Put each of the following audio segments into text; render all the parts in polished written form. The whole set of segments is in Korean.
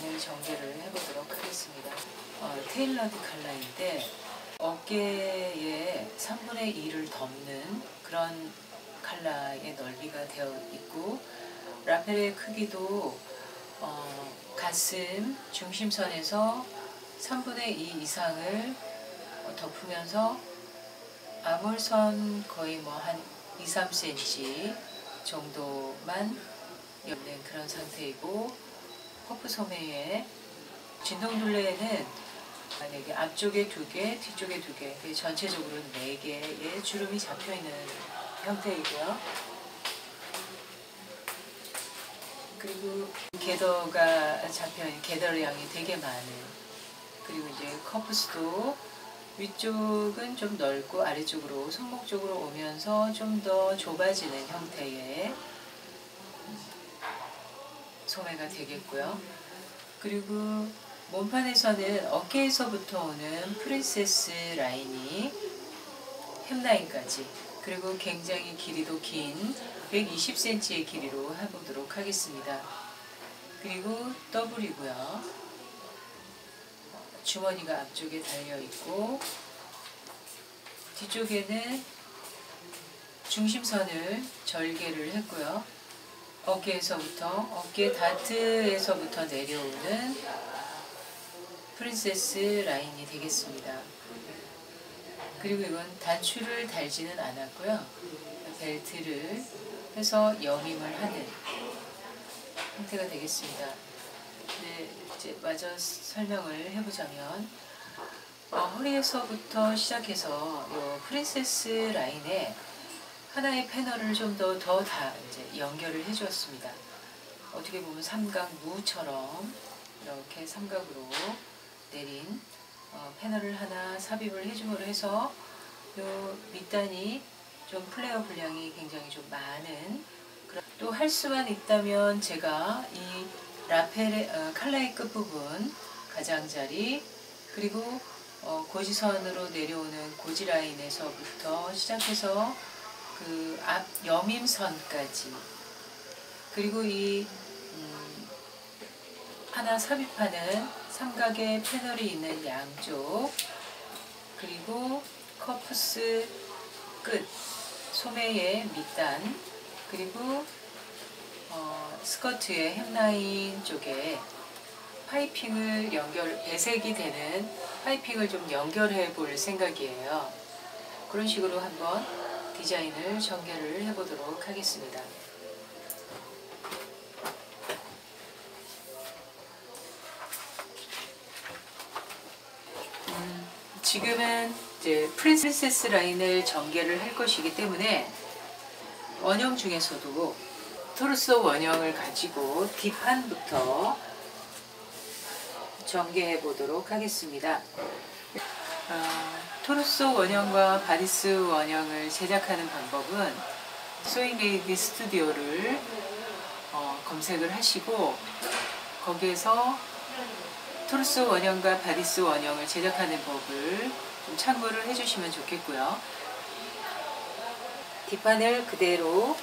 디자인을 전개를 해보도록 하겠습니다. 테일러드 컬러인데 어깨에 3분의 2를 덮는 그런 컬러의 넓이가 되어 있고, 라펠의 크기도 가슴 중심선에서 3분의 2 이상을 덮으면서 아몰선 거의 뭐 한 2-3cm 정도만 열린 그런 상태이고, 퍼프 소매에 진동 둘레에는 만약에 앞쪽에 2개, 뒤쪽에 2개, 전체적으로 4개의 주름이 잡혀있는 형태이고요. 그리고 게더가 잡혀있는 게더량이 되게 많은, 그리고 이제 커프스도 위쪽은 좀 넓고 아래쪽으로 손목 쪽으로 오면서 좀 더 좁아지는 형태의 소매가 되겠고요. 그리고 몸판에서는 어깨에서부터 오는 프린세스 라인이 햄라인까지, 그리고 굉장히 길이도 긴 120cm의 길이로 해보도록 하겠습니다. 그리고 더블이고요. 주머니가 앞쪽에 달려있고, 뒤쪽에는 중심선을 절개를 했고요. 어깨 다트에서부터 내려오는 프린세스 라인이 되겠습니다. 그리고 이건 단추를 달지는 않았고요. 벨트를 해서 여밈을 하는 형태가 되겠습니다. 네, 이제 마저 설명을 해보자면, 허리에서부터 시작해서 이 프린세스 라인에 하나의 패널을 좀 더 이제 연결을 해주었습니다. 어떻게 보면 삼각무처럼 이렇게 삼각으로 내린 패널을 하나 삽입을 해줌으로 해서 이 밑단이 좀 플레어 분량이 굉장히 좀 많은, 또 할 수만 있다면 제가 이 라펠의 칼라의 끝부분 가장자리, 그리고 고지선으로 내려오는 고지 라인에서부터 시작해서 그 앞 여밈선까지, 그리고 이 하나 삽입하는 삼각의 패널이 있는 양쪽, 그리고 커프스 끝, 소매의 밑단, 그리고 스커트의 햄라인 쪽에 파이핑을 배색이 되는 파이핑을 좀 연결해 볼 생각이에요. 그런 식으로 한번 디자인을 전개를 해보도록 하겠습니다. 지금은 이제 프린세스 라인을 전개를 할 것이기 때문에 원형 중에서도 토르소 원형을 가지고 뒷판부터 전개해 보도록 하겠습니다. 토르소 원형과 바디스 원형을 제작하는 방법은 소잉메이드 스튜디오를 검색을 하시고, 거기에서 토르소 원형과 바디스 원형을 제작하는 법을 좀 참고를 해주시면 좋겠고요. 뒷판을 그대로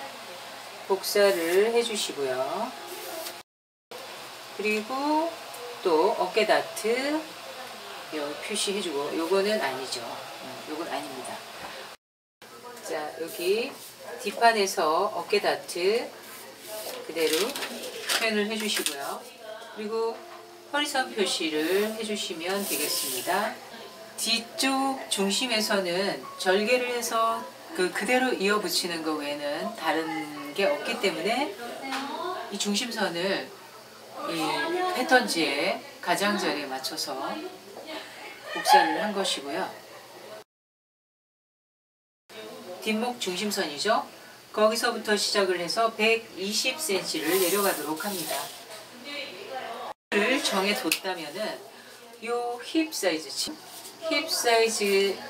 복사를 해주시고요. 그리고 또 어깨 다트 표시해주고, 요거는 아니죠. 요건 아닙니다. 자, 여기 뒷판에서 어깨 다트 그대로 표현을 해주시고요. 그리고 허리선 표시를 해주시면 되겠습니다. 뒤쪽 중심에서는 절개를 해서 그대로 이어 붙이는 것 외에는 다른 게 없기 때문에 이 중심선을 이 패턴지의 가장자리에 맞춰서 복사를 한 것이고요. 뒷목 중심선이죠. 거기서부터 시작을 해서 120cm를 내려가도록 합니다. 를 정해뒀다면은 요 힙 사이즈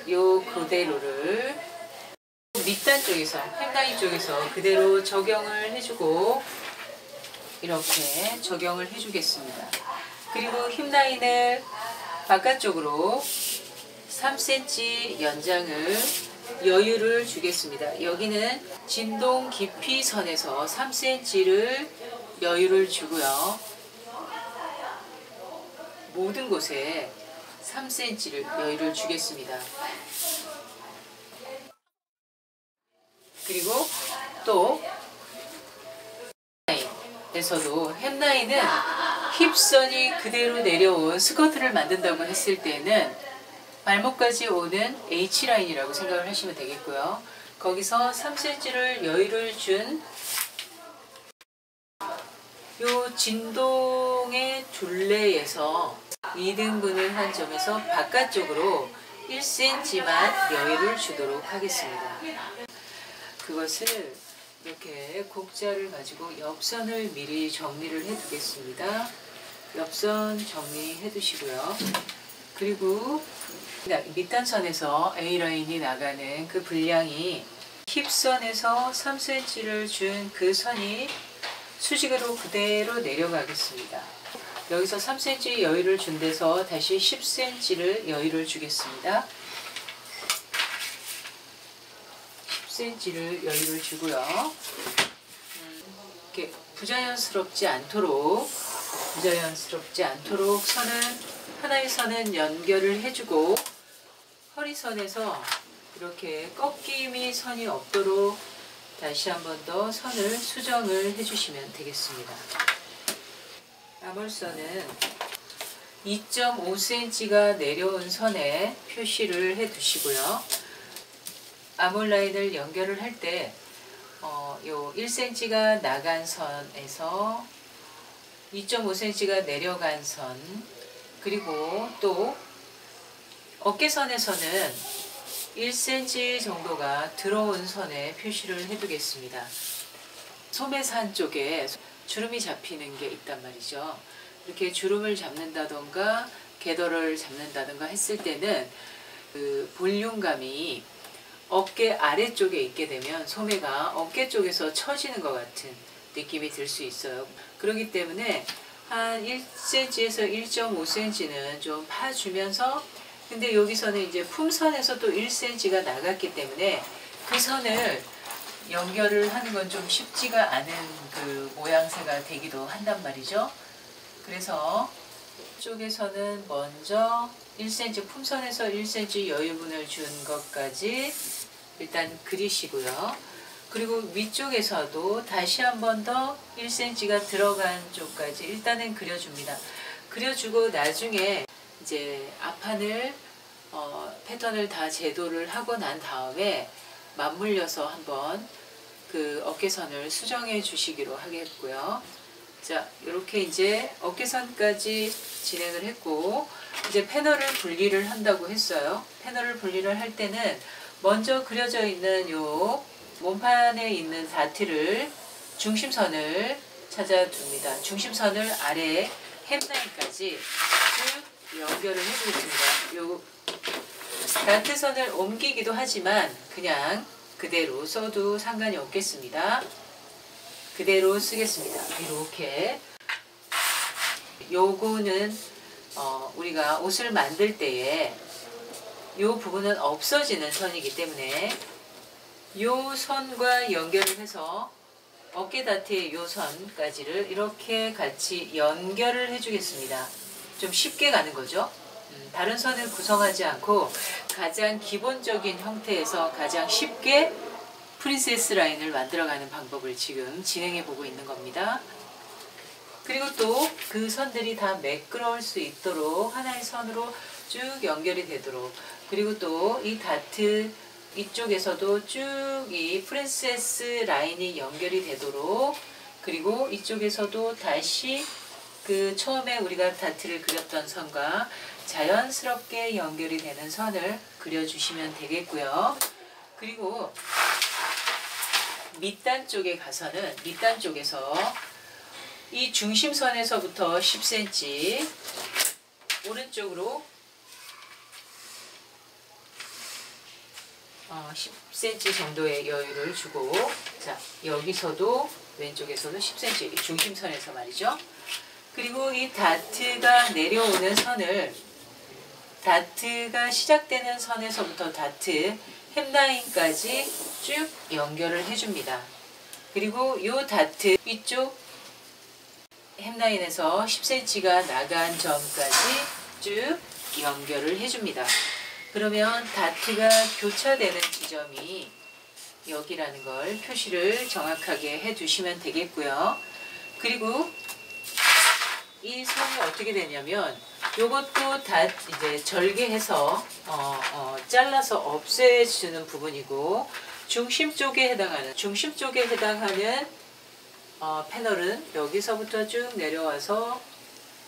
요 그대로를 밑단 쪽에서, 햄라인 쪽에서 그대로 적용을 해주고, 이렇게 적용을 해주겠습니다. 그리고 힙라인을 바깥쪽으로 3cm 연장을 여유를 주겠습니다. 여기는 진동 깊이 선에서 3cm를 여유를 주고요. 모든 곳에 3cm를 여유를 주겠습니다. 그리고 또 햄라인에서도 햄라인은 힙선이 그대로 내려온 스커트를 만든다고 했을 때는 발목까지 오는 H라인이라고 생각을 하시면 되겠고요. 거기서 3cm를 여유를 준 요 진동의 둘레에서 2등분을 한 점에서 바깥쪽으로 1cm만 여유를 주도록 하겠습니다. 그것을 이렇게 곡자를 가지고 옆선을 미리 정리를 해 두겠습니다. 옆선 정리해 두시고요. 그리고 밑단선에서 A라인이 나가는 그 분량이 힙선에서 3cm를 준 그 선이 수직으로 그대로 내려가겠습니다. 여기서 3cm 여유를 준 데서 다시 10cm를 여유를 주겠습니다. 10cm를 여유를 주고요. 이렇게 부자연스럽지 않도록 선은 하나의 선은 연결을 해주고 허리선에서 이렇게 꺾임이 선이 없도록 다시 한 번 더 선을 수정을 해주시면 되겠습니다. 나물선은 2.5cm가 내려온 선에 표시를 해 두시고요. 아몰라인을 연결을 할 때 요 1cm가 나간 선에서 2.5cm가 내려간 선, 그리고 또 어깨선에서는 1cm 정도가 들어온 선에 표시를 해두겠습니다. 소매산 쪽에 주름이 잡히는 게 있단 말이죠. 이렇게 주름을 잡는다던가 궤도를 잡는다던가 했을 때는 그 볼륨감이 어깨 아래쪽에 있게 되면 소매가 어깨 쪽에서 처지는 것 같은 느낌이 들 수 있어요. 그렇기 때문에 한 1cm에서 1.5cm는 좀 파주면서, 근데 여기서는 이제 품선에서 또 1cm가 나갔기 때문에 그 선을 연결을 하는 건 좀 쉽지가 않은 그 모양새가 되기도 한단 말이죠. 그래서 이쪽에서는 먼저 1cm, 품선에서 1cm 여유분을 준 것까지 일단 그리시고요. 그리고 위쪽에서도 다시 한 번 더 1cm가 들어간 쪽까지 일단은 그려줍니다. 그려주고 나중에 이제 앞판을 패턴을 다 제도를 하고 난 다음에 맞물려서 한번 그 어깨선을 수정해 주시기로 하겠고요. 자, 이렇게 이제 어깨선까지 진행을 했고, 이제 패널을 분리를 한다고 했어요. 패널을 분리를 할 때는 먼저 그려져 있는 요 몸판에 있는 다트를 중심선을 찾아둡니다. 중심선을 아래 햄라인까지 쭉 연결을 해주겠습니다. 요 다트선을 옮기기도 하지만 그냥 그대로 써도 상관이 없겠습니다. 그대로 쓰겠습니다. 이렇게. 요거는 우리가 옷을 만들 때에 요 부분은 없어지는 선이기 때문에 요 선과 연결을 해서 어깨 다트의 요 선까지를 이렇게 같이 연결을 해주겠습니다. 좀 쉽게 가는 거죠. 다른 선을 구성하지 않고 가장 기본적인 형태에서 가장 쉽게 프린세스 라인을 만들어가는 방법을 지금 진행해 보고 있는 겁니다. 그리고 또 그 선들이 다 매끄러울 수 있도록 하나의 선으로 쭉 연결이 되도록, 그리고 또 이 다트 이쪽에서도 쭉 이 프린세스 라인이 연결이 되도록, 그리고 이쪽에서도 다시 그 처음에 우리가 다트를 그렸던 선과 자연스럽게 연결이 되는 선을 그려주시면 되겠고요. 그리고 밑단 쪽에 가서는 밑단 쪽에서 이 중심선에서부터 10cm 오른쪽으로 10cm 정도의 여유를 주고, 자, 여기서도 왼쪽에서도 10cm 중심선에서 말이죠. 그리고 이 다트가 내려오는 선을, 다트가 시작되는 선에서부터 다트 햄라인까지 쭉 연결을 해줍니다. 그리고 이 다트 위쪽 햄라인에서 10cm가 나간 점까지 쭉 연결을 해줍니다. 그러면 다트가 교차되는 지점이 여기라는 걸 표시를 정확하게 해두시면 되겠고요. 그리고 이 선이 어떻게 되냐면 요것도 다 이제 절개해서 잘라서 없애주는 부분이고, 중심 쪽에 해당하는 패널은 여기서부터 쭉 내려와서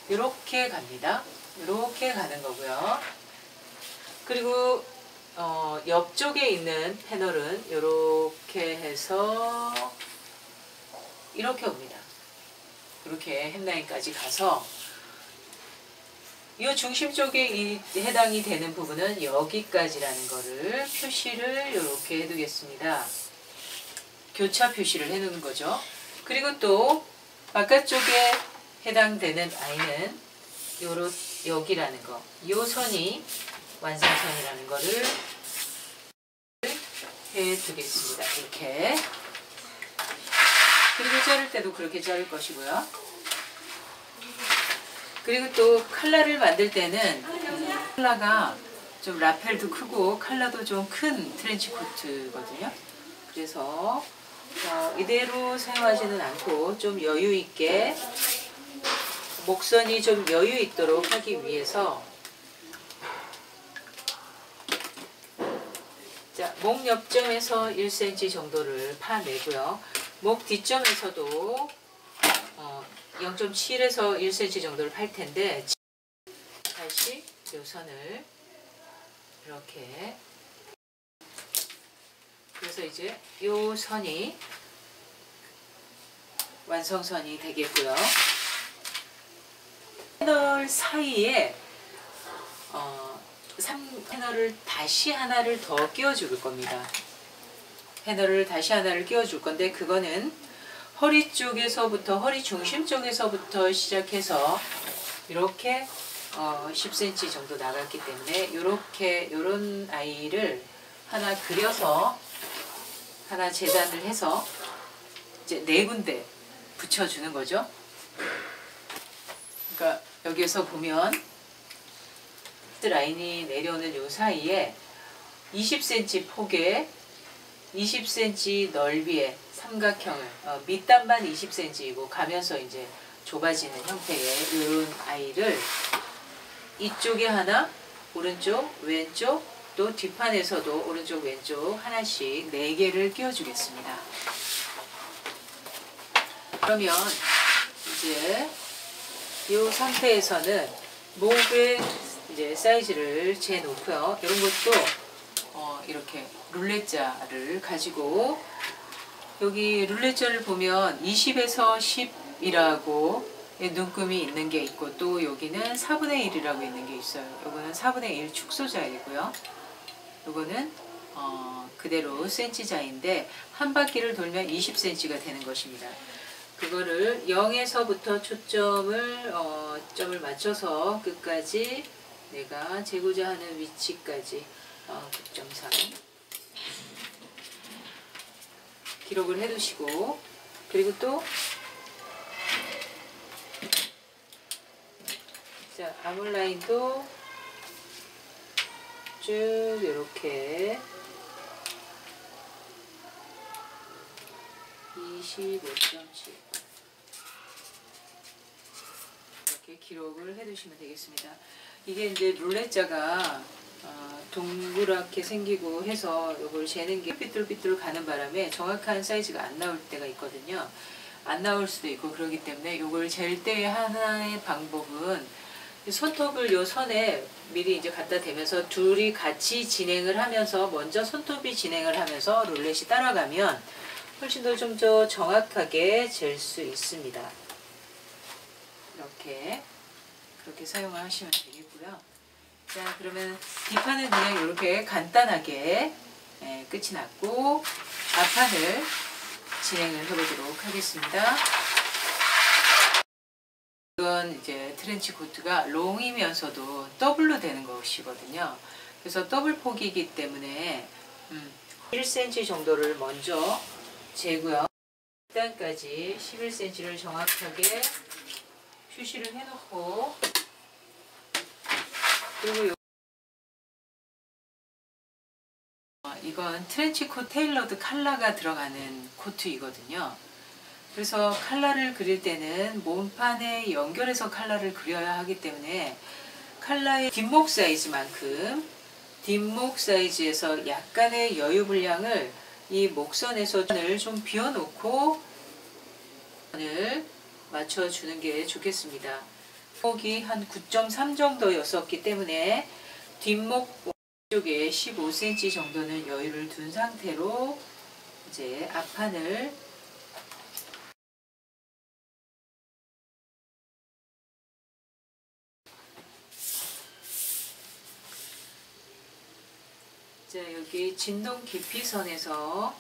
이렇게 갑니다. 이렇게 가는 거고요. 그리고 옆쪽에 있는 패널은 이렇게 해서 이렇게 옵니다. 이렇게 햄라인까지 가서 이 중심 쪽에 해당이 되는 부분은 여기까지라는 거를 표시를 이렇게 해두겠습니다. 교차 표시를 해놓는 거죠. 그리고 또 바깥쪽에 해당되는 아이는 여기라는 거, 이 선이 완성선이라는 거를 해두겠습니다. 이렇게. 그리고 자를 때도 그렇게 자를 것이고요. 그리고 또 칼라를 만들 때는 칼라가 좀 라펠도 크고 칼라도 좀 큰 트렌치 코트거든요. 그래서 이대로 사용하지는 않고 좀 여유 있게, 목선이 좀 여유 있도록 하기 위해서, 자, 목 옆점에서 1cm 정도를 파내고요. 목 뒷점에서도 0.7에서 1cm 정도를 팔 텐데, 다시 이 선을 이렇게, 그래서 이제 이 선이 완성선이 되겠고요. 패널 사이에 패널을 다시 하나를 더 끼워줄 겁니다. 패널을 다시 하나를 끼워줄 건데, 그거는 허리 쪽에서부터, 허리 중심 쪽에서부터 시작해서 이렇게 10cm 정도 나갔기 때문에 이렇게, 요런 아이를 하나 그려서 하나 재단을 해서 이제 4군데 붙여주는 거죠. 그러니까 여기에서 보면 라인이 내려오는 요 사이에 20cm 폭에 20cm 넓이의 삼각형을, 밑단만 20cm이고 가면서 이제 좁아지는 형태의 이런 아이를 이쪽에 하나, 오른쪽, 왼쪽, 또 뒷판에서도 오른쪽, 왼쪽 하나씩 4개를 끼워주겠습니다. 그러면 이제 이 상태에서는 목의 이제 사이즈를 재놓고요. 이런 것도 이렇게 룰렛자를 가지고, 여기 룰렛자를 보면 20에서 10이라고 눈금이 있는 게 있고, 또 여기는 4분의 1이라고 있는 게 있어요. 이거는 4분의 1 축소자이고요. 이거는 그대로 센치자인데 한 바퀴를 돌면 20cm가 되는 것입니다. 그거를 0에서부터 초점을 점을 맞춰서 끝까지 내가 재고자 하는 위치까지 9.3 기록을 해두시고, 그리고 또 자, 아몰라인도 쭉 이렇게 25.7 이렇게 기록을 해두시면 되겠습니다. 이게 이제 룰렛자가 동그랗게 생기고 해서 이걸 재는 게 삐뚤삐뚤 가는 바람에 정확한 사이즈가 안 나올 때가 있거든요. 안 나올 수도 있고, 그렇기 때문에 이걸 잴 때의 하나의 방법은 손톱을 요 선에 미리 이제 갖다 대면서 둘이 같이 진행을 하면서, 먼저 손톱이 진행을 하면서 룰렛이 따라가면 훨씬 더 좀 더 정확하게 잴 수 있습니다. 그렇게 사용을 하시면 되겠고요. 자, 그러면 뒷판은 그냥 이렇게 간단하게 끝이 났고, 앞판을 진행을 해보도록 하겠습니다. 이건 이제 트렌치 코트가 롱이면서도 더블로 되는 것이거든요. 그래서 더블 폭이기 때문에 1cm 정도를 먼저 재고요. 밑단까지 11cm를 정확하게 표시를 해놓고, 그리고 이건 트렌치코트 테일러드 칼라가 들어가는 코트이거든요. 그래서 칼라를 그릴 때는 몸판에 연결해서 칼라를 그려야 하기 때문에 칼라의 뒷목 사이즈만큼 뒷목 사이즈에서 약간의 여유 분량을 이 목선에서 좀 비워놓고 선을 맞춰주는 게 좋겠습니다. 뒷목이 한 9.3 정도였었기 때문에 뒷목 쪽에 15cm 정도는 여유를 둔 상태로 이제 앞판을 자, 여기 진동 깊이선에서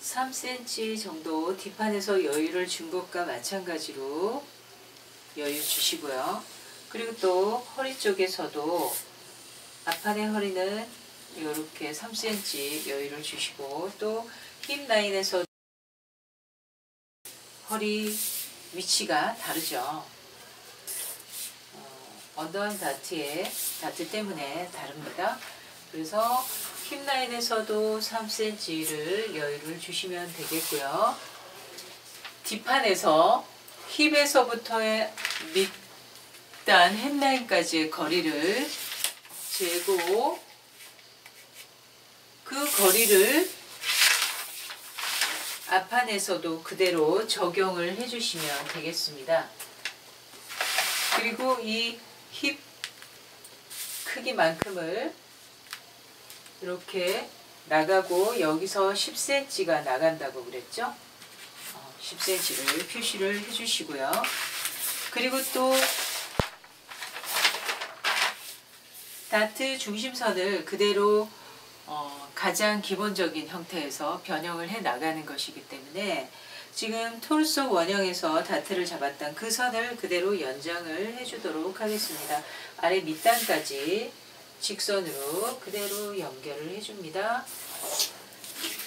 3cm 정도 뒷판에서 여유를 준 것과 마찬가지로 여유 주시고요. 그리고 또 허리 쪽에서도 앞판의 허리는 이렇게 3cm 여유를 주시고, 또 힙 라인에서 허리 위치가 다르죠. 언더암 다트 때문에 다릅니다. 그래서 힙 라인에서도 3cm를 여유를 주시면 되겠고요. 뒷판에서 힙에서부터의 밑단 햄라인까지의 거리를 재고, 그 거리를 앞판에서도 그대로 적용을 해주시면 되겠습니다. 그리고 이 힙 크기만큼을 이렇게 나가고, 여기서 10cm가 나간다고 그랬죠? 10cm를 표시를 해주시고요. 그리고 또 다트 중심선을 그대로 가장 기본적인 형태에서 변형을 해 나가는 것이기 때문에 지금 톨소 원형에서 다트를 잡았던 그 선을 그대로 연장을 해주도록 하겠습니다. 아래 밑단까지 직선으로 그대로 연결을 해줍니다.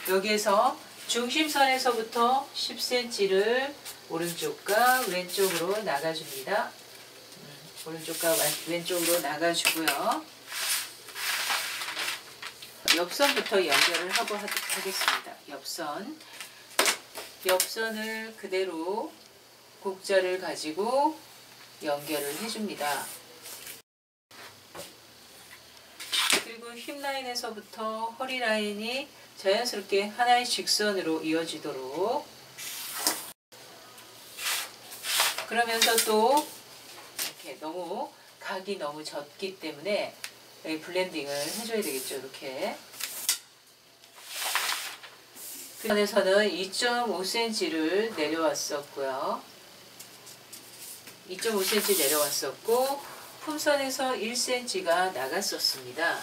여기에서 중심선에서부터 10cm를 오른쪽과 왼쪽으로 나가줍니다. 오른쪽과 왼쪽으로 나가주고요. 옆선부터 연결을 하고 하겠습니다. 옆선을 그대로 곡자를 가지고 연결을 해줍니다. 그리고 힙 라인에서부터 허리 라인이 자연스럽게 하나의 직선으로 이어지도록, 그러면서 또 이렇게 너무 각이 너무 젖기 때문에 블렌딩을 해줘야 되겠죠. 이렇게 그 선에서는 2.5cm를 내려왔었고요. 2.5cm 내려왔었고, 품선에서 1cm가 나갔었습니다.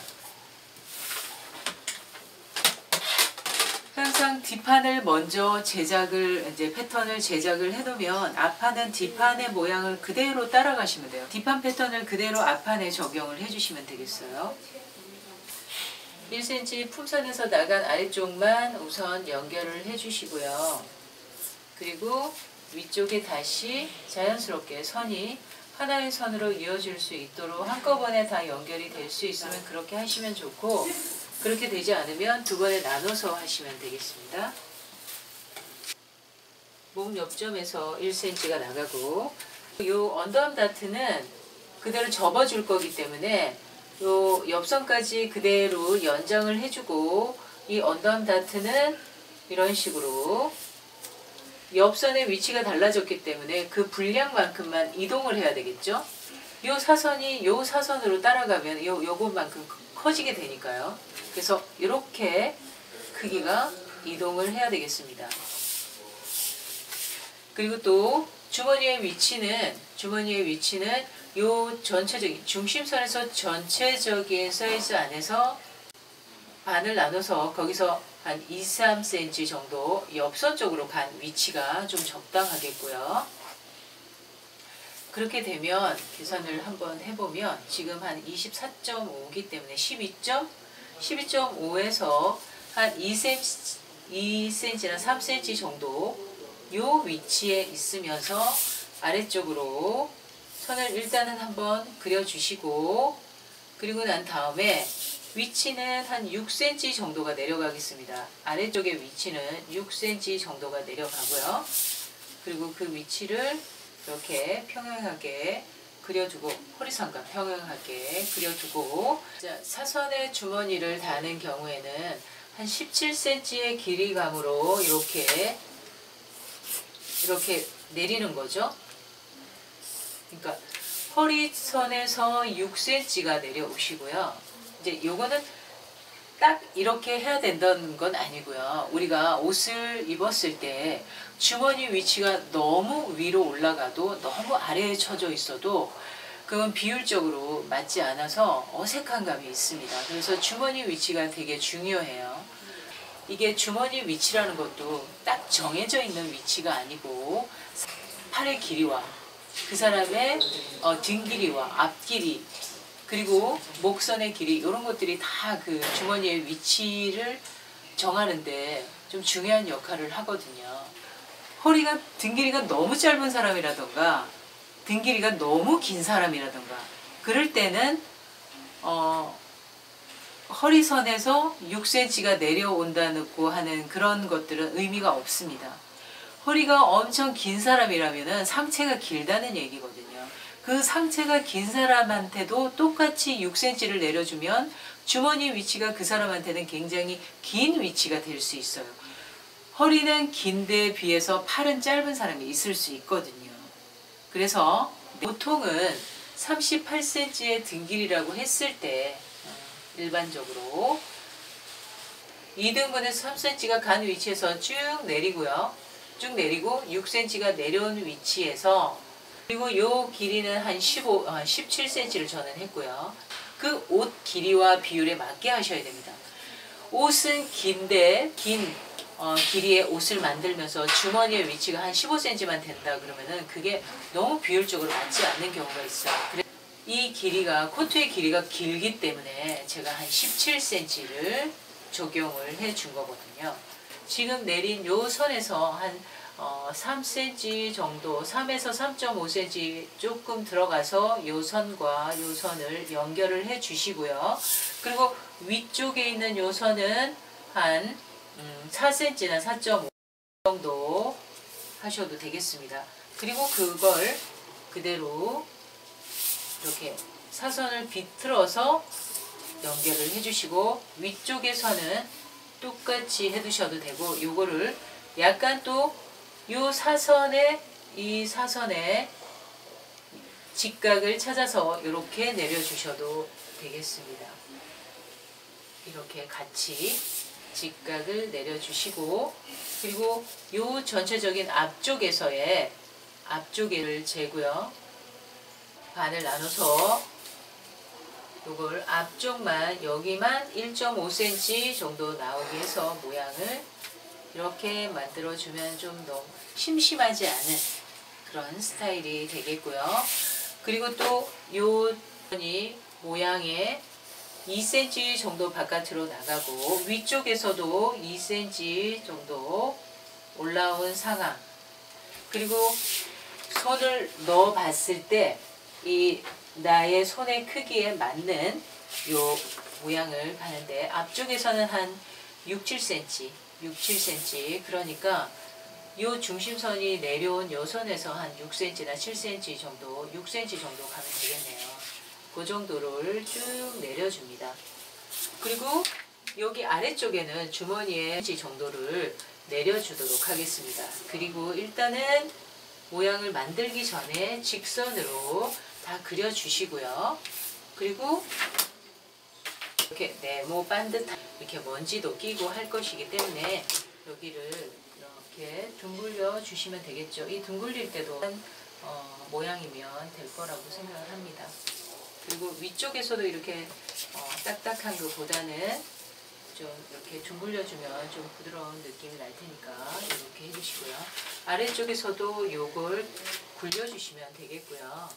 항상 뒷판을 먼저 패턴을 제작을 해놓으면 앞판은 뒷판의 모양을 그대로 따라가시면 돼요. 뒷판 패턴을 그대로 앞판에 적용을 해주시면 되겠어요. 1cm 품선에서 나간 아래쪽만 우선 연결을 해주시고요. 그리고 위쪽에 다시 자연스럽게 선이 하나의 선으로 이어질 수 있도록 한꺼번에 다 연결이 될 수 있으면 그렇게 하시면 좋고, 그렇게 되지 않으면 두 번에 나눠서 하시면 되겠습니다. 목 옆점에서 1cm가 나가고, 이 언더암 다트는 그대로 접어줄 거기 때문에 이 옆선까지 그대로 연장을 해주고, 이 언더암 다트는 이런 식으로 옆선의 위치가 달라졌기 때문에 그 분량만큼만 이동을 해야 되겠죠. 이 사선이 이 사선으로 따라가면 요것만큼 커지게 되니까요. 그래서 이렇게 크기가 이동을 해야 되겠습니다. 그리고 또 주머니의 위치는 요 전체적인 중심선에서 전체적인 사이즈 안에서 반을 나눠서 거기서 한 2-3cm 정도 옆선 쪽으로 간 위치가 좀 적당하겠고요. 그렇게 되면 계산을 한번 해보면 지금 한 24.5이기 때문에 12.5에서 한 2cm나 3cm 정도 요 위치에 있으면서 아래쪽으로 선을 일단은 한번 그려주시고, 그리고 난 다음에 위치는 한 6cm 정도가 내려가겠습니다. 아래쪽의 위치는 6cm 정도가 내려가고요. 그리고 그 위치를 이렇게 평행하게 그려주고, 허리선과 평행하게 그려주고, 자, 사선의 주머니를 다는 경우에는 한 17cm의 길이감으로 이렇게 내리는 거죠. 그러니까 허리선에서 6cm가 내려오시고요. 이제 요거는 딱 이렇게 해야 된다는 건 아니고요. 우리가 옷을 입었을 때 주머니 위치가 너무 위로 올라가도 너무 아래에 쳐져 있어도 그건 비율적으로 맞지 않아서 어색한 감이 있습니다. 그래서 주머니 위치가 되게 중요해요. 이게 주머니 위치라는 것도 딱 정해져 있는 위치가 아니고 팔의 길이와 그 사람의 등 길이와 앞 길이, 그리고 목선의 길이, 이런 것들이 다 그 주머니의 위치를 정하는데 좀 중요한 역할을 하거든요. 허리가, 등 길이가 너무 짧은 사람이라던가 등 길이가 너무 긴 사람이라던가 그럴 때는 허리선에서 6cm가 내려온다고 하는 그런 것들은 의미가 없습니다. 허리가 엄청 긴 사람이라면 상체가 길다는 얘기거든요. 그 상체가 긴 사람한테도 똑같이 6cm를 내려주면 주머니 위치가 그 사람한테는 굉장히 긴 위치가 될 수 있어요. 허리는 긴데 비해서 팔은 짧은 사람이 있을 수 있거든요. 그래서 보통은 38cm의 등 길이라고 했을 때 일반적으로 2등분에서 3cm가 간 위치에서 쭉 내리고요. 쭉 내리고 6cm가 내려온 위치에서, 그리고 요 길이는 한 17cm를 저는 했고요. 그 옷 길이와 비율에 맞게 하셔야 됩니다. 옷은 긴데 긴 길이의 옷을 만들면서 주머니의 위치가 한 15cm만 된다 그러면은 그게 너무 비율적으로 맞지 않는 경우가 있어요. 이 길이가, 코트의 길이가 길기 때문에 제가 한 17cm를 적용을 해 준 거거든요. 지금 내린 요 선에서 한 3cm 정도, 3에서 3.5cm 조금 들어가서 요 선과 요 선을 연결을 해 주시고요. 그리고 위쪽에 있는 요 선은 한 4cm나 4.5 정도 하셔도 되겠습니다. 그리고 그걸 그대로 이렇게 사선을 비틀어서 연결을 해주시고, 위쪽의 선은 똑같이 해두셔도 되고, 요거를 약간 또 요 사선에, 이 사선에 직각을 찾아서 이렇게 내려주셔도 되겠습니다. 이렇게 같이 직각을 내려주시고, 그리고 요 전체적인 앞쪽에서의 앞쪽을 재고요. 반을 나눠서 요걸 앞쪽만, 여기만 1.5cm 정도 나오게 해서 모양을 이렇게 만들어주면 좀 너무 심심하지 않은 그런 스타일이 되겠고요. 그리고 또 요 모양에 2cm 정도 바깥으로 나가고, 위쪽에서도 2cm 정도 올라온 상황, 그리고 손을 넣어 봤을 때 이 나의 손의 크기에 맞는 요 모양을 가는데, 앞쪽에서는 한 6, 7cm, 그러니까 요 중심선이 내려온 요 선에서 한 6cm나 7cm 정도, 6cm 정도 가면 되겠네요. 그 정도를 쭉 내려줍니다. 그리고 여기 아래쪽에는 주머니에 정도를 내려주도록 하겠습니다. 그리고 일단은 모양을 만들기 전에 직선으로 다 그려주시고요. 그리고 이렇게 네모 반듯, 이렇게 먼지도 끼고 할 것이기 때문에 여기를 이렇게 둥글려 주시면 되겠죠. 이 둥글릴 때도 모양이면 될 거라고 생각을 합니다. 그리고 위쪽에서도 이렇게 딱딱한 것보다는 좀 이렇게 둥글려주면 좀 부드러운 느낌이 날 테니까 이렇게 해주시고요. 아래쪽에서도 요걸 굴려주시면 되겠고요.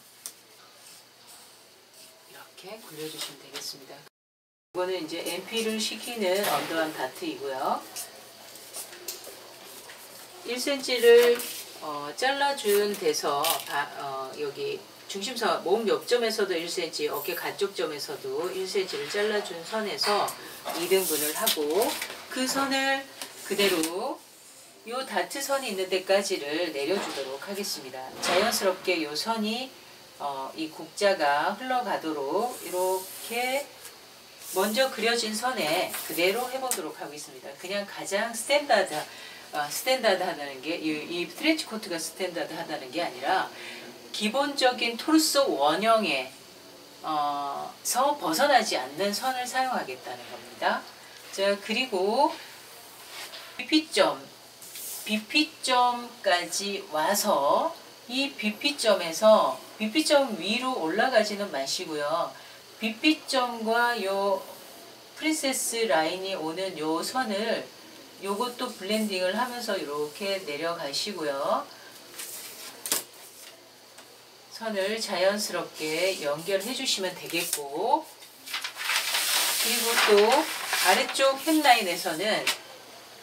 이렇게 굴려주시면 되겠습니다. 이거는 이제 MP를 시키는 언더암 다트이고요. 1cm를 잘라준 데서 여기 중심선 몸 옆점에서도 1cm, 어깨 가쪽 점에서도 1cm를 잘라준 선에서 2등분을 하고 그 선을 그대로 요 다트 선이 있는 데까지를 내려주도록 하겠습니다. 자연스럽게 요 선이 이 국자가 흘러가도록 이렇게 먼저 그려진 선에 그대로 해보도록 하고 있습니다. 그냥 가장 스탠다드하다는 게 이 트렌치 코트가 스탠다드하다는 게 아니라 기본적인 토르소 원형에 서 벗어나지 않는 선을 사용하겠다는 겁니다. 자, 그리고 BP점까지 와서 이 BP점에서 BP점 위로 올라가지는 마시고요. BP점과 요 프린세스 라인이 오는 요 선을 요것도 블렌딩을 하면서 이렇게 내려가시고요. 선을 자연스럽게 연결해 주시면 되겠고, 그리고 또 아래쪽 햄라인에서는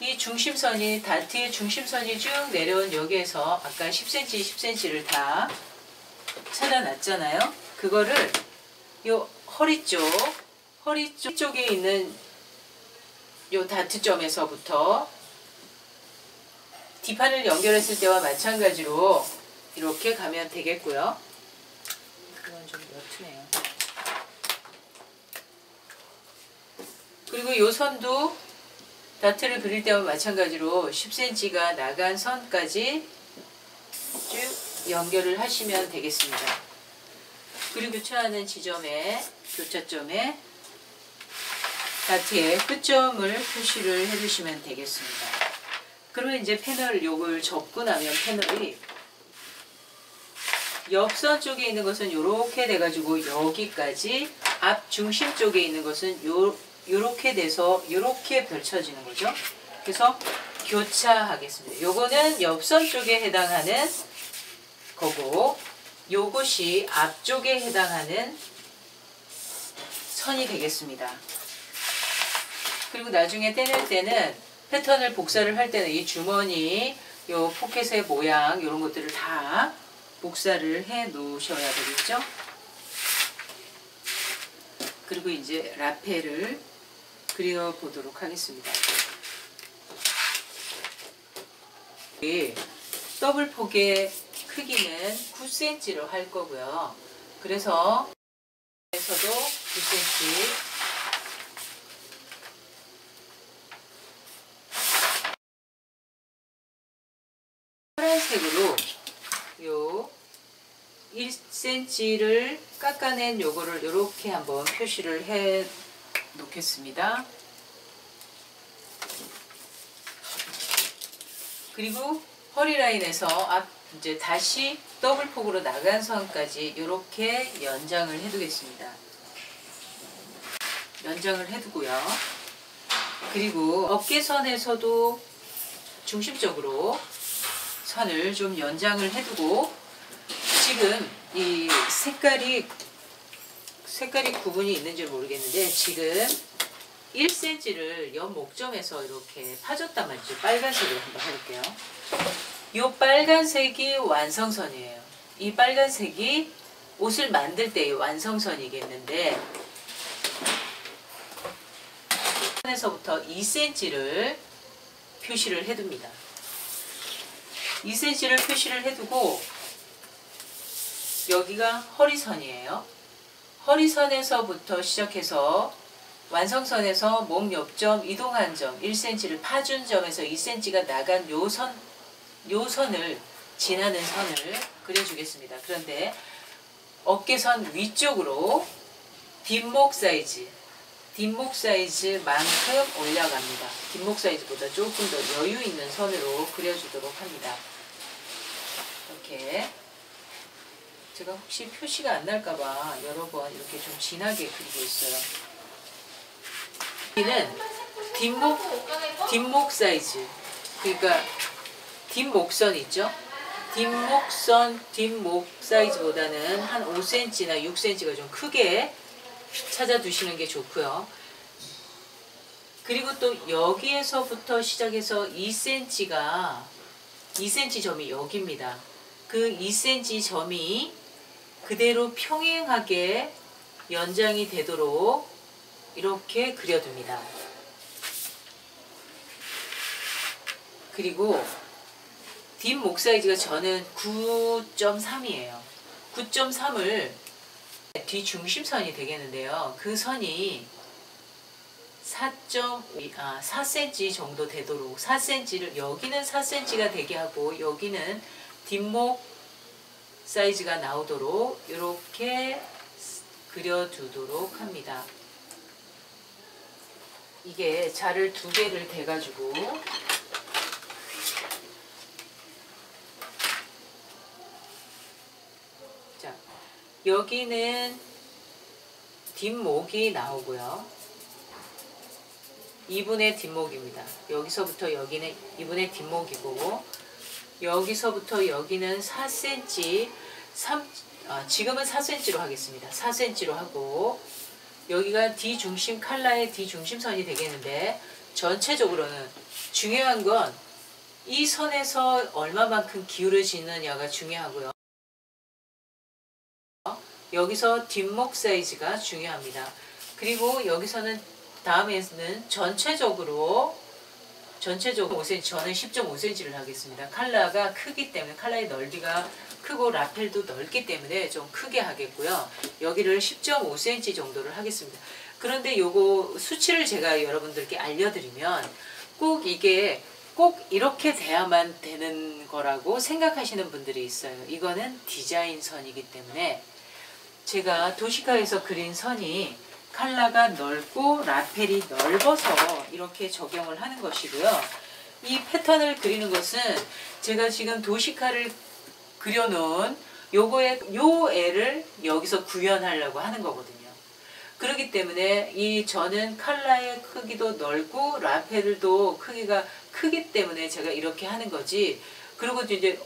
이 중심선이 다트의 중심선이 쭉 내려온 여기에서 아까 10cm, 10cm를 다 찾아놨잖아요. 그거를 요 허리 쪽에 있는 요 다트점에서부터 뒷판을 연결했을 때와 마찬가지로 이렇게 가면 되겠고요. 이건 좀 옅으네요. 그리고 요 선도 다트를 그릴 때와 마찬가지로 10cm가 나간 선까지 쭉 연결을 하시면 되겠습니다. 그리고 교차하는 지점에, 교차점에 다트의 끝점을 표시를 해주시면 되겠습니다. 그러면 이제 패널 요걸 접고 나면 패널이 옆선 쪽에 있는 것은 요렇게 돼가지고 여기까지, 앞 중심 쪽에 있는 것은 요렇게 돼서 요렇게 펼쳐지는 거죠. 그래서 교차하겠습니다. 요거는 옆선 쪽에 해당하는 거고, 요것이 앞쪽에 해당하는 선이 되겠습니다. 그리고 나중에 떼낼 때는 패턴을 복사를 할 때는 이 주머니, 요 포켓의 모양 이런 것들을 다 복사를 해 놓으셔야 되겠죠. 그리고 이제 라펠을 그려 보도록 하겠습니다. 더블 폭의 크기는 9cm로 할 거고요. 그래서 에서도 9cm, 파란색으로 요 1cm를 깎아낸 요거를 이렇게 한번 표시를 해 놓겠습니다. 그리고 허리 라인에서 앞 이제 다시 더블 폭으로 나간 선까지 이렇게 연장을 해 두겠습니다. 연장을 해 두고요. 그리고 어깨선에서도 중심적으로 선을 좀 연장을 해 두고, 지금 이 색깔이 구분이 있는지 모르겠는데 지금 1cm를 옆 목점에서 이렇게 파줬단 말이죠. 빨간색으로 한번 해볼게요. 이 빨간색이 완성선이에요. 이 빨간색이 옷을 만들 때의 완성선이겠는데, 선에서부터 2cm를 표시를 해둡니다. 2cm를 표시를 해두고, 여기가 허리선이에요. 허리선에서부터 시작해서 완성선에서 몸 옆점, 이동한 점 1cm를 파준 점에서 2cm가 나간 요 선을 지나는 선을 그려주겠습니다. 그런데 어깨선 위쪽으로 뒷목 사이즈만큼 올려갑니다. 뒷목 사이즈보다 조금 더 여유 있는 선으로 그려주도록 합니다. 이렇게 제가 혹시 표시가 안 날까봐 여러 번 이렇게 좀 진하게 그리고 있어요. 여기는 뒷목 사이즈, 그러니까 뒷목선 있죠? 뒷목 사이즈보다는 한 5cm나 6cm가 좀 크게 찾아두시는 게 좋고요. 그리고 또 여기에서부터 시작해서 2cm 점이 여기입니다. 그 2cm 점이 그대로 평행하게 연장이 되도록 이렇게 그려둡니다. 그리고 뒷목 사이즈가 저는 9.3이에요. 9.3을 뒤중심선이 되겠는데요. 그 선이 4cm 정도 되도록 4cm를 여기는 4cm가 되게 하고 여기는 뒷목 사이즈가 나오도록 이렇게 그려두도록 합니다. 이게 자를 2개를 대가지고 자 여기는 뒷목이 나오고요. 2분의 뒷목입니다. 여기서부터 여기는 2분의 뒷목이고 여기서부터 여기는 4cm 지금은 4cm로 하겠습니다. 4cm로 하고 여기가 뒤중심 칼라의 뒤중심선이 되겠는데 전체적으로는 중요한 건 이 선에서 얼마만큼 기울어지느냐가 중요하고요. 여기서 뒷목 사이즈가 중요합니다. 그리고 여기서는 다음에는 전체적으로 5cm, 저는 10.5cm를 하겠습니다. 칼라가 크기 때문에 칼라의 넓이가 크고 라펠도 넓기 때문에 좀 크게 하겠고요. 여기를 10.5cm 정도를 하겠습니다. 그런데 요거 수치를 제가 여러분들께 알려드리면 이게 꼭 이렇게 돼야만 되는 거라고 생각하시는 분들이 있어요. 이거는 디자인 선이기 때문에 제가 도시카에서 그린 선이 칼라가 넓고 라펠이 넓어서 이렇게 적용을 하는 것이고요. 이 패턴을 그리는 것은 제가 지금 도시카를 그려놓은 요 애를 여기서 구현하려고 하는 거거든요. 그렇기 때문에 저는 칼라의 크기도 넓고 라펠도 크기가 크기 때문에 제가 이렇게 하는 거지. 그리고 이제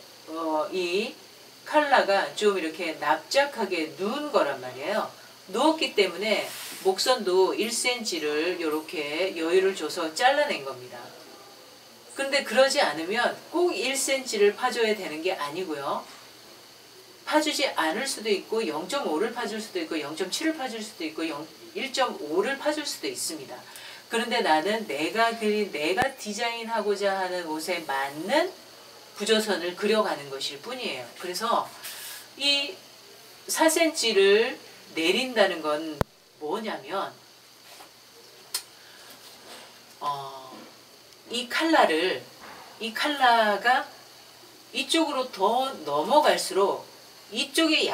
이 칼라가 좀 이렇게 납작하게 누운 거란 말이에요. 누웠기 때문에 목선도 1cm를 이렇게 여유를 줘서 잘라낸 겁니다. 근데 그러지 않으면 꼭 1cm를 파줘야 되는 게 아니고요. 파주지 않을 수도 있고 0.5를 파줄 수도 있고 0.7을 파줄 수도 있고 1.5를 파줄 수도 있습니다. 그런데 나는 내가 디자인하고자 하는 옷에 맞는 부조선을 그려가는 것일 뿐이에요. 그래서 이 4cm를 내린다는 건 뭐냐면 이 칼라가 이쪽으로 더 넘어갈수록 이쪽의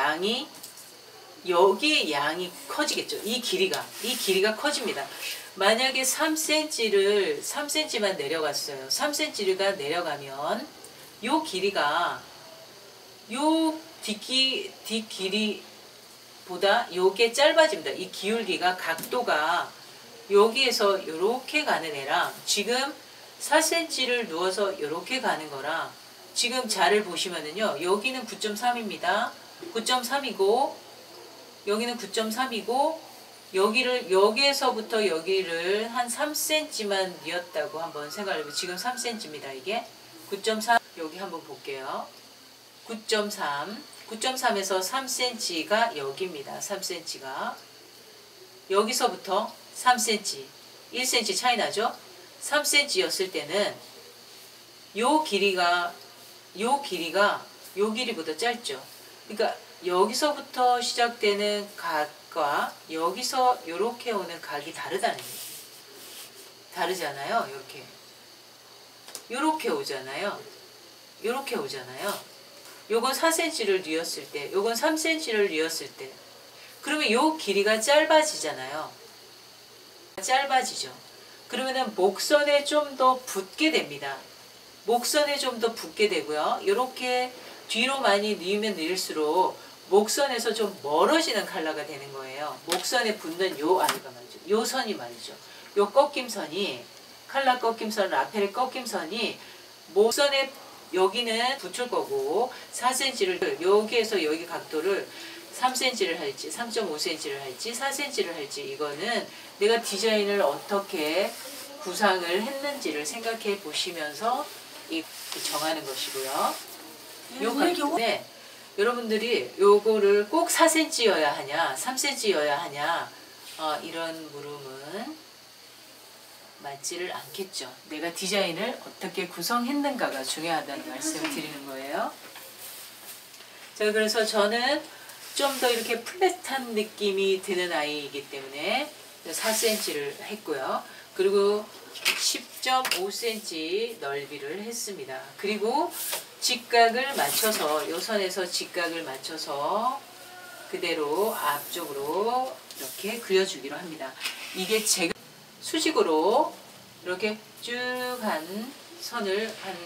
여기의 양이 커지겠죠. 이 길이가 커집니다. 만약에 3cm만 내려갔어요. 3cm가 내려가면 요 길이가 요 뒷길이보다 요게 짧아집니다. 이 기울기가 각도가 여기에서 이렇게 가는 애랑 지금 4cm를 누워서 이렇게 가는 거랑 지금 자를 보시면은요. 여기는 9.3입니다. 9.3이고 여기는 9.3이고 여기에서부터 여기를 한 3cm만 뉘었다고 한번 생각해보면 지금 3cm입니다. 이게 9.3 여기 한번 볼게요. 9.3에서 3cm가 여기입니다. 3cm가 여기서부터 3cm 1cm 차이 나죠? 3cm였을 때는 요 길이가 요 길이보다 짧죠. 그러니까 여기서부터 시작되는 각과 여기서 이렇게 오는 각이 다르다는 얘기예요. 다르잖아요. 이렇게 오잖아요. 이렇게 오잖아요. 요건 4cm를 뉘었을 때, 요건 3cm를 뉘었을 때, 그러면 요 길이가 짧아지잖아요. 짧아지죠. 그러면은 목선에 좀 더 붙게 됩니다. 목선에 좀 더 붙게 되고요. 이렇게 뒤로 많이 뉘으면 뉘을수록 목선에서 좀 멀어지는 컬러가 되는 거예요. 목선에 붙는 요 아이가 말이죠. 요 선이 말이죠. 요 꺾임선이 컬러 꺾임선, 라펠 꺾임선이 목선에 여기는 붙을 거고 4cm를 여기에서 여기 각도를 3cm를 할지 3.5cm를 할지 4cm를 할지 이거는 내가 디자인을 어떻게 구상을 했는지를 생각해 보시면서 정하는 것이고요. 여러분들이 요거를 꼭 4cm여야 하냐 3cm여야 하냐 이런 물음은 맞지를 않겠죠. 내가 디자인을 어떻게 구성했는가가 중요하다는 말씀을 드리는 거예요. 자, 그래서 저는 좀 더 이렇게 플랫한 느낌이 드는 아이이기 때문에 4cm를 했고요. 그리고 10.5cm 넓이를 했습니다. 그리고 직각을 맞춰서 요 선에서 직각을 맞춰서 그대로 앞쪽으로 이렇게 그려주기로 합니다. 이게 제가 수직으로 이렇게 쭉 한 선을 한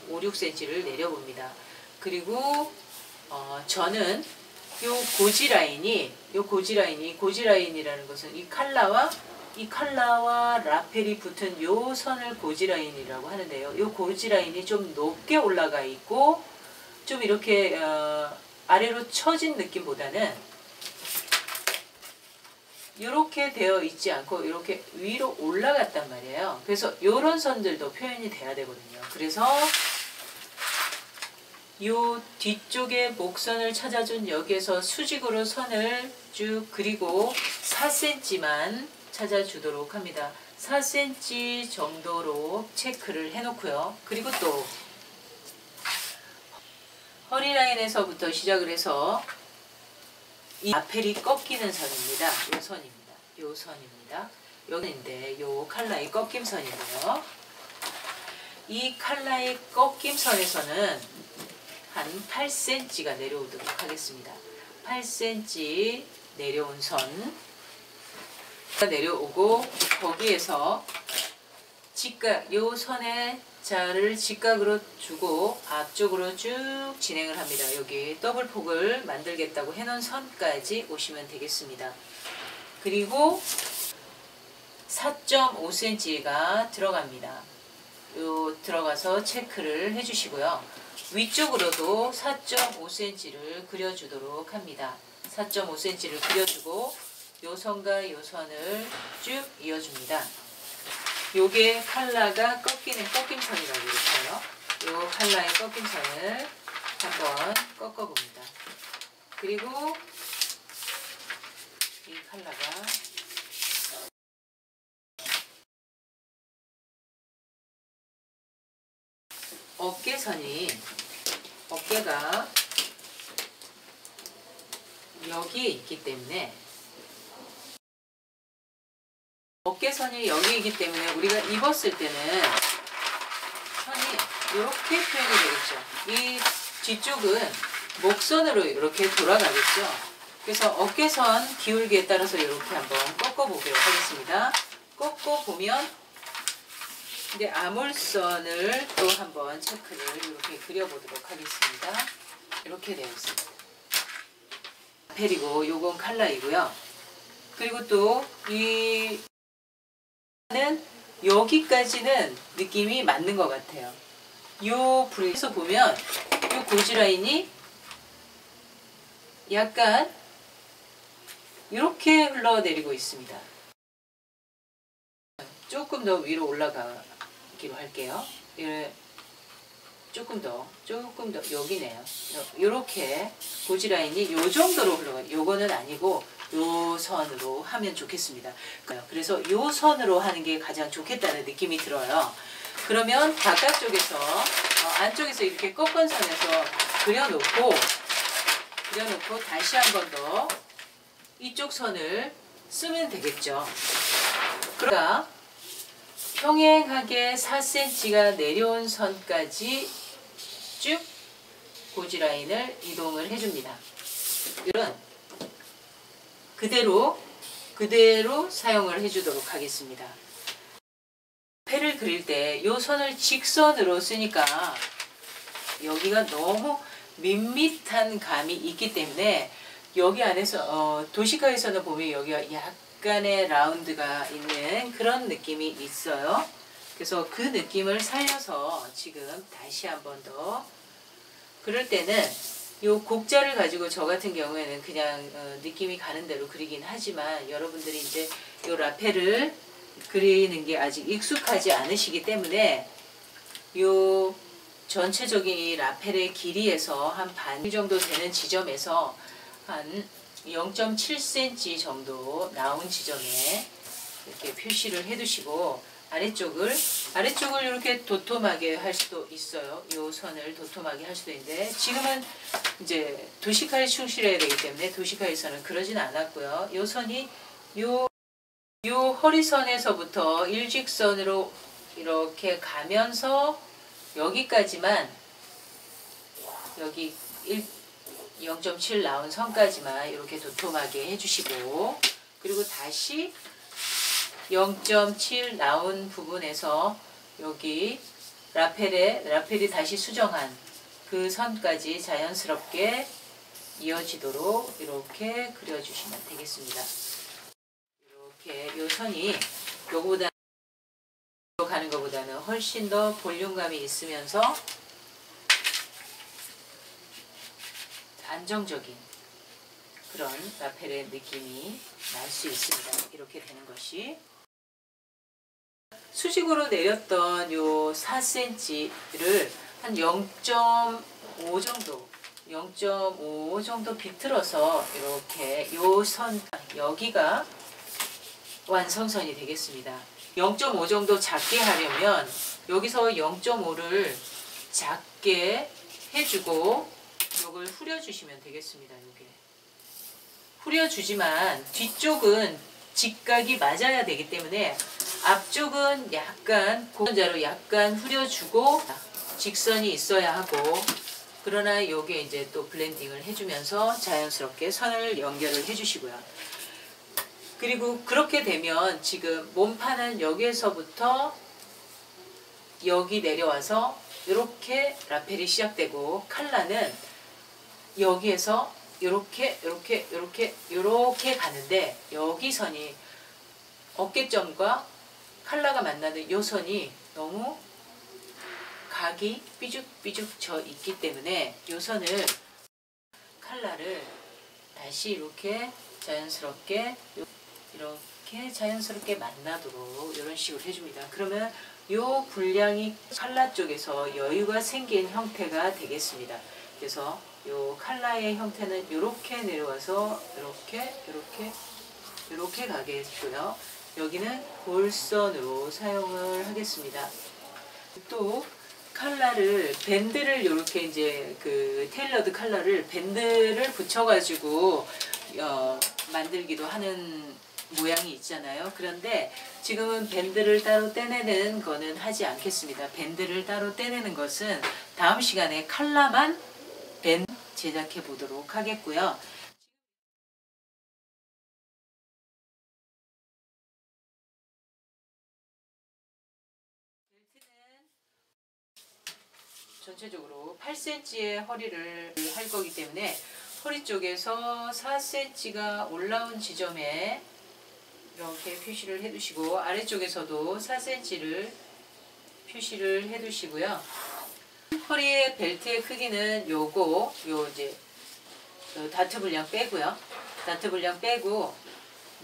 5, 6cm를 내려봅니다. 그리고 저는 요 고지라인이라는 것은 이 칼라와 라펠이 붙은 요 선을 고지라인이라고 하는데요. 요 고지라인이 좀 높게 올라가 있고 좀 이렇게 아래로 처진 느낌보다는 이렇게 되어 있지 않고 이렇게 위로 올라갔단 말이에요. 그래서 이런 선들도 표현이 돼야 되거든요. 그래서 요 뒤쪽에 목선을 찾아준 여기에서 수직으로 선을 쭉 그리고 4cm만 찾아주도록 합니다. 4cm 정도로 체크를 해놓고요. 그리고 또 허리라인에서부터 시작을 해서 이 라펠이 꺾이는 선입니다. 요 선입니다. 요 선입니다. 여기인데 요 칼라의 꺾임선이고요. 이 칼라의 꺾임선에서는 한 8cm가 내려오도록 하겠습니다. 8cm 내려온 선 내려오고 거기에서 직각 요 선에 자를 직각으로 주고 앞쪽으로 쭉 진행을 합니다. 여기 더블폭을 만들겠다고 해놓은 선까지 오시면 되겠습니다. 그리고 4.5cm가 들어갑니다. 요 들어가서 체크를 해주시고요. 위쪽으로도 4.5cm를 그려주도록 합니다. 4.5cm를 그려주고 요 선과 요 선을 쭉 이어줍니다. 요게 칼라가 꺾이는 꺾임선이라고 그랬어요. 요 칼라의 꺾임선을 한번 꺾어봅니다. 그리고 이 칼라가 어깨가 여기에 있기 때문에 어깨선이 여기이기 때문에 우리가 입었을 때는 선이 이렇게 표현이 되겠죠. 이 뒤쪽은 목선으로 이렇게 돌아가겠죠. 그래서 어깨선 기울기에 따라서 이렇게 한번 꺾어보도록 하겠습니다. 꺾어보면 이제 아물선을 또 한번 체크를 이렇게 그려보도록 하겠습니다. 이렇게 되어 있습니다. 라펠이고 요건 칼라이고요. 그리고 또 이 여기까지는 느낌이 맞는 것 같아요. 요 불에서 보면 요 고지라인이 약간 이렇게 흘러내리고 있습니다. 조금 더 위로 올라가기로 할게요. 조금 더 여기네요. 이렇게 고지라인이 요 정도로 흘러가요. 요거는 아니고 요 선으로 하면 좋겠습니다. 그래서 요 선으로 하는 게 가장 좋겠다는 느낌이 들어요. 그러면 바깥쪽에서 안쪽에서 이렇게 꺾은 선에서 그려놓고 다시 한 번 더 이쪽 선을 쓰면 되겠죠. 그러니까 평행하게 4cm가 내려온 선까지 쭉 고지라인을 이동을 해줍니다. 이런 그대로 사용을 해주도록 하겠습니다. 패를 그릴 때 이 선을 직선으로 쓰니까 여기가 너무 밋밋한 감이 있기 때문에 여기 안에서 도시가에서는 보면 여기가 약간의 라운드가 있는 그런 느낌이 있어요. 그래서 그 느낌을 살려서 지금 다시 한 번 더 그럴 때는 요 곡자를 가지고 저 같은 경우에는 그냥 느낌이 가는 대로 그리긴 하지만 여러분들이 이제 요 라펠을 그리는 게 아직 익숙하지 않으시기 때문에 요 전체적인 이 라펠의 길이에서 한 반 정도 되는 지점에서 한 0.7cm 정도 나온 지점에 이렇게 표시를 해 두시고 아래쪽을 이렇게 도톰하게 할 수도 있어요. 요 선을 도톰하게 할 수도 있는데 지금은 이제 도시카에 충실해야 되기 때문에 도시카에서는 그러진 않았고요. 요 선이 요 허리선에서부터 일직선으로 이렇게 가면서 여기까지만, 여기 0.7 나온 선까지만 이렇게 도톰하게 해주시고, 그리고 다시 0.7 나온 부분에서 여기 라펠이 다시 수정한 그 선까지 자연스럽게 이어지도록 이렇게 그려주시면 되겠습니다. 이렇게 이 선이 요거보다 가는 것보다는 훨씬 더 볼륨감이 있으면서 안정적인 그런 라펠의 느낌이 날 수 있습니다. 이렇게 되는 것이 수직으로 내렸던 요 4cm를 한 0.5 정도 비틀어서 이렇게 요 선 여기가 완성선이 되겠습니다. 0.5 정도 작게 하려면 여기서 0.5를 작게 해주고 이걸 후려주시면 되겠습니다. 요게 후려주지만 뒤쪽은 직각이 맞아야 되기 때문에 앞쪽은 약간 고전자로 약간 후려주고 직선이 있어야 하고, 그러나 요게 이제 또 블렌딩을 해주면서 자연스럽게 선을 연결을 해주시고요. 그리고 그렇게 되면 지금 몸판은 여기에서부터 여기 내려와서 이렇게 라펠이 시작되고 칼라는 여기에서 이렇게 가는데 여기 선이 어깨점과 칼라가 만나는 이 선이 너무 각이 삐죽삐죽 져 있기 때문에 이 선을 칼라를 다시 이렇게 자연스럽게 만나도록 이런 식으로 해줍니다. 그러면 이 분량이 칼라 쪽에서 여유가 생긴 형태가 되겠습니다. 그래서 이 칼라의 형태는 이렇게 내려와서 이렇게 가겠고요. 여기는 골선으로 사용을 하겠습니다. 또 칼라를 밴드를 이렇게 이제 그 테일러드 칼라를 밴드를 붙여가지고 만들기도 하는 모양이 있잖아요. 그런데 지금은 밴드를 따로 떼내는 거는 하지 않겠습니다. 밴드를 따로 떼내는 것은 다음 시간에 칼라만 밴드 제작해 보도록 하겠고요. 벨트는 전체적으로 8cm의 허리를 할 거기 때문에 허리 쪽에서 4cm가 올라온 지점에 이렇게 표시를 해두시고 아래쪽에서도 4cm를 표시를 해두시고요. 허리의 벨트의 크기는 요 이제 다트 분량 빼고요. 다트 분량 빼고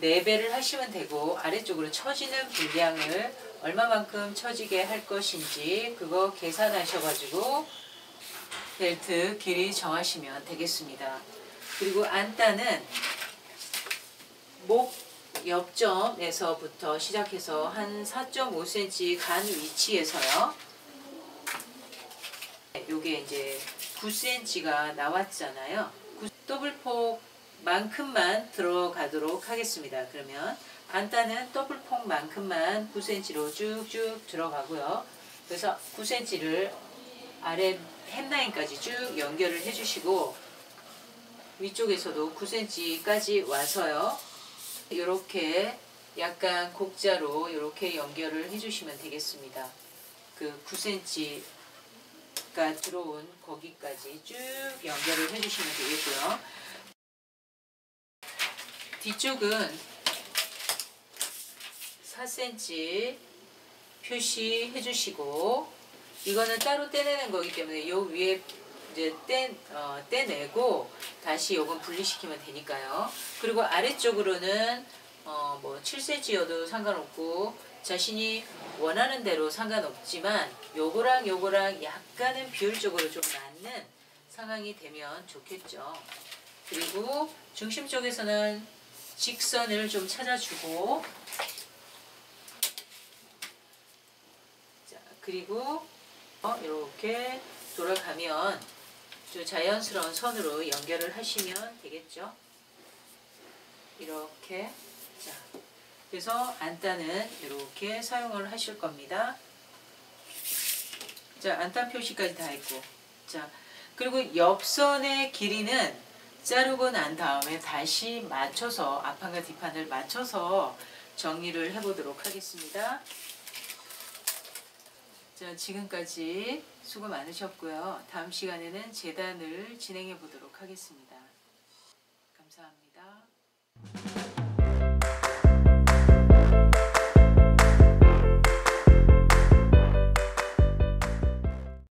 4배를 하시면 되고 아래쪽으로 처지는 분량을 얼마만큼 처지게 할 것인지 그거 계산하셔가지고 벨트 길이 정하시면 되겠습니다. 그리고 안단은 목 옆점에서부터 시작해서 한 4.5cm 간 위치에서요. 요게 이제 9cm가 나왔잖아요. 더블폭만큼만 들어가도록 하겠습니다. 그러면 안단은 더블폭만큼만 9cm로 쭉쭉 들어가고요. 그래서 9cm를 아래 햄라인까지 쭉 연결을 해주시고 위쪽에서도 9cm까지 와서요. 이렇게 약간 곡자로 이렇게 연결을 해주시면 되겠습니다. 그 9cm가 들어온 거기까지 쭉 연결을 해주시면 되겠고요. 뒤쪽은 4cm 표시해 주시고 이거는 따로 떼내는 거기 때문에 요 위에 이제 떼내고 다시 요건 분리시키면 되니까요. 그리고 아래쪽으로는 뭐 7cm여도 상관없고 자신이 원하는 대로 상관없지만 요거랑 요거랑 약간은 비율적으로 좀 맞는 상황이 되면 좋겠죠. 그리고 중심 쪽에서는 직선을 좀 찾아주고, 자, 그리고 이렇게 돌아가면 좀 자연스러운 선으로 연결을 하시면 되겠죠. 이렇게. 자, 그래서 안단은 이렇게 사용을 하실 겁니다. 자, 안단 표시까지 다 했고, 자, 그리고 옆선의 길이는 자르고 난 다음에 다시 맞춰서 앞판과 뒷판을 맞춰서 정리를 해보도록 하겠습니다. 자, 지금까지 수고 많으셨고요. 다음 시간에는 재단을 진행해 보도록 하겠습니다. 감사합니다.